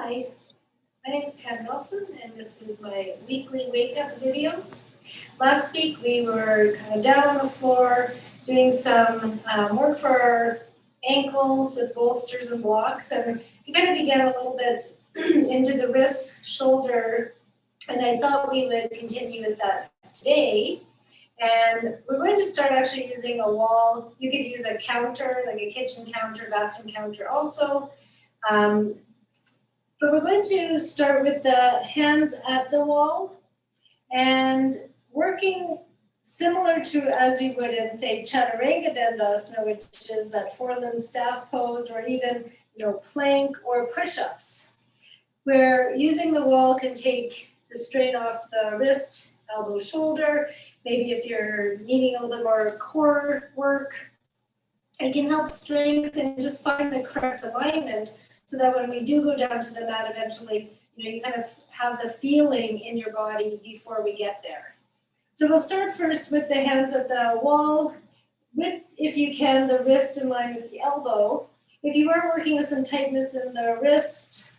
Hi, my name is Pam Nelson, and this is my weekly wake-up video. Last week we were kind of down on the floor doing some work for our ankles with bolsters and blocks, and to kind of get a little bit into the wrist, shoulder, and I thought we would continue with that today. And we're going to start actually using a wall. You could use a counter, like a kitchen counter, bathroom counter also. But we're going to start with the hands at the wall and working similar to as you would in, say, Chaturanga Dandasana, which is that four-limb staff pose, or even, plank or push-ups, where using the wall can take the strain off the wrist, elbow, shoulder. Maybe if you're needing a little bit more core work, it can help strengthen, just find the correct alignment so that when we do go down to the mat eventually, you kind of have the feeling in your body before we get there. So we'll start first with the hands at the wall, with, if you can, the wrist in line with the elbow. If you are working with some tightness in the wrists,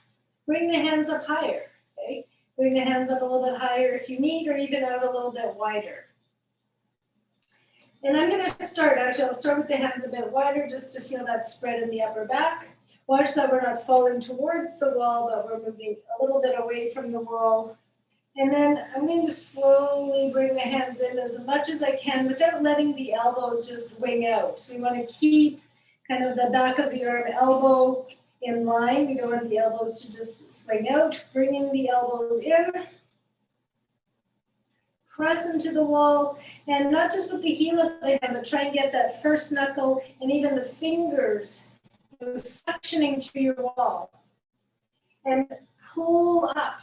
bring the hands up higher, okay? Bring the hands up a little bit higher if you need, or even out a little bit wider. And I'm going to start, actually, I'll start with the hands a bit wider just to feel that spread in the upper back. Watch that we're not falling towards the wall, but we're moving a little bit away from the wall. And then I'm going to slowly bring the hands in as much as I can without letting the elbows just wing out. So we want to keep kind of the back of the arm, elbow in line. We don't want the elbows to just swing out. Bringing the elbows in. Press into the wall, and not just with the heel of the hand, but try and get that first knuckle and even the fingers suctioning to your wall. And pull up.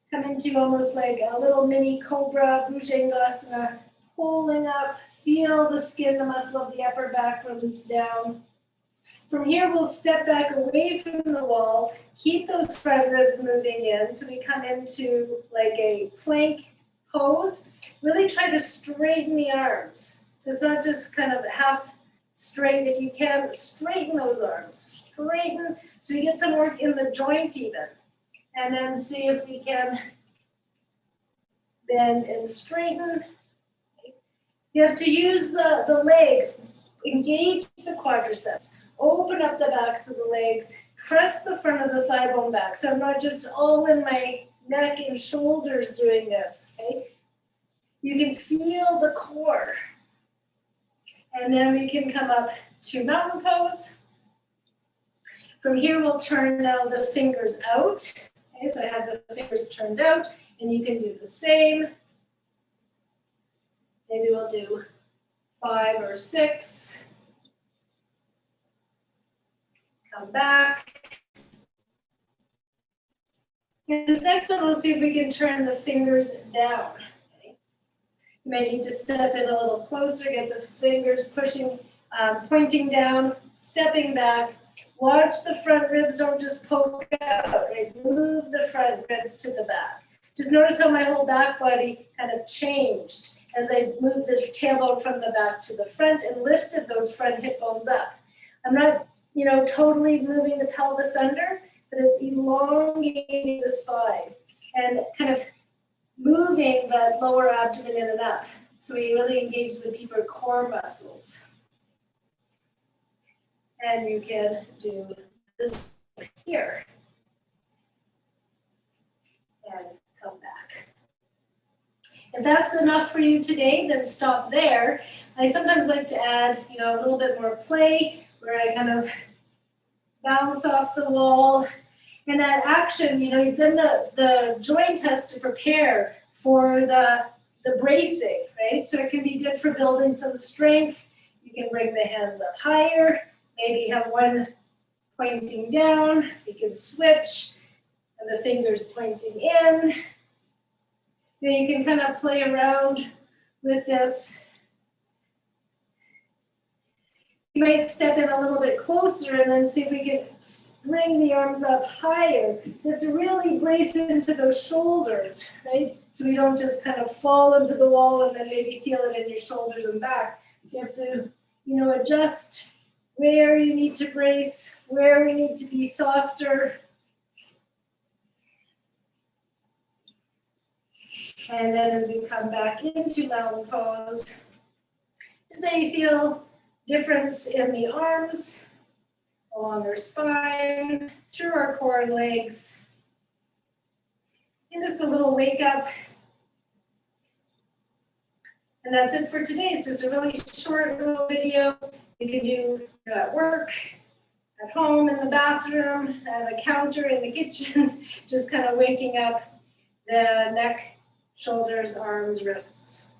Come into almost like a little mini cobra, Bhujangasana, pulling up. Feel the skin, the muscle of the upper back release down. From here, we'll step back away from the wall. Keep those front ribs moving in. So we come into like a plank pose. Really try to straighten the arms. So it's not just kind of half straight. If you can, straighten those arms. Straighten, so you get some work in the joint even. And then see if we can bend and straighten. You have to use the legs. Engage the quadriceps. Open up the backs of the legs. Press the front of the thigh bone back. So I'm not just all in my neck and shoulders doing this, okay? You can feel the core. And then we can come up to mountain pose. From here, we'll turn now the fingers out. Okay, so I have the fingers turned out, and you can do the same. Maybe we'll do 5 or 6. Come back. And this next one, we'll see if we can turn the fingers down. Okay. You might need to step in a little closer, get the fingers pushing, pointing down, stepping back. Watch the front ribs, don't just poke out, right? Move the front ribs to the back. Just notice how my whole back body kind of changed as I moved the tailbone from the back to the front and lifted those front hip bones up. I'm not, totally moving the pelvis under, but it's elongating the spine and kind of moving that lower abdomen in and up. So we really engage the deeper core muscles. And you can do this here. And come back. If that's enough for you today, then stop there. I sometimes like to add, a little bit more play, where I kind of bounce off the wall. And that action, then the joint has to prepare for the bracing, right? So it can be good for building some strength. You can bring the hands up higher. Maybe have one pointing down. You can switch, and the fingers pointing in. You can kind of play around with this. You might step in a little bit closer and then see if we can bring the arms up higher. So you have to really brace into those shoulders, right? So we don't just kind of fall into the wall and then maybe feel it in your shoulders and back. So you have to, adjust where you need to brace, where we need to be softer. And then as we come back into mountain pose, just maybe feel difference in the arms, along our spine, through our core and legs. And just a little wake up. And that's it for today. It's just a really short little video. You can do at work, at home, in the bathroom, at a counter, in the kitchen, just kind of waking up the neck, shoulders, arms, wrists.